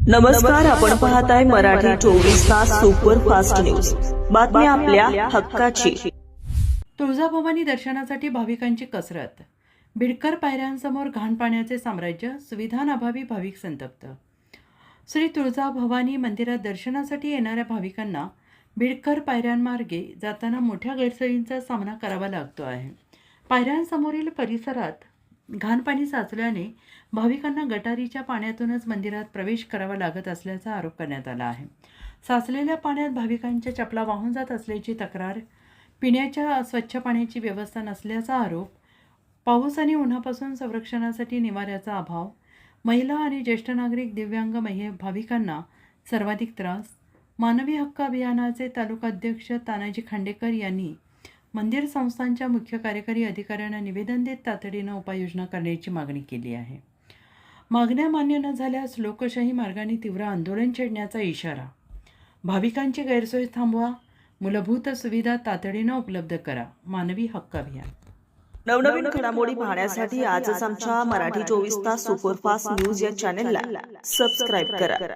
नमस्कार, आपण पाहताय मराठी 24 तास सुपरफास्ट न्यूज. बातमी आपल्या हक्काची. तुळजाभवानी दर्शनासाठी भाविकांची कसरत. बिडकर पायऱ्यांसमोर घाण पाण्याचे साम्राज्य, सुविधांअभावी भाविक संतप्त. श्री तुळजाभवानी मंदिरात दर्शनासाठी येणाऱ्या भाविकांना बिडकर पायऱ्यांमार्गे जाताना मोठ्या गैरसोयींचा सामना करावा लागतो आहे. पायऱ्यांसमोरील परिसरात घाण पाणी साचल्याने भाविकांना गटारीच्या पाण्यातूनच मंदिरात प्रवेश करावा लागत असल्याचा आरोप करण्यात आला आहे. साचलेल्या पाण्यात भाविकांच्या चपला वाहून जात असल्याची तक्रार, पिण्याच्या स्वच्छ पाण्याची व्यवस्था नसल्याचा आरोप, पाऊस आणि उन्हापासून संरक्षणासाठी निवाऱ्याचा अभाव, महिला आणि ज्येष्ठ नागरिक, दिव्यांग भाविकांना सर्वाधिक त्रास. मानवी हक्क अभियानाचे तालुकाध्यक्ष तानाजी खांडेकर यांनी मंदिर संस्थांच्या मुख्य कार्यकारी अधिकाऱ्यांना निवेदन देत तातडीनं उपाययोजना करण्याची मागणी केली आहे. मागण्या मान्य न झाल्यास लोकशाही मार्गाने तीव्र आंदोलन छेडण्याचा इशारा. भाविकांची गैरसोय थांबवा, मूलभूत सुविधा तातडीनं उपलब्ध करा. मानवी हक्क अभियान. नवनवीन घडामोडी पाहण्यासाठी आजच आमच्या मराठी 24 तास सुपरफास्ट न्यूज या चॅनलला सबस्क्राईब करा.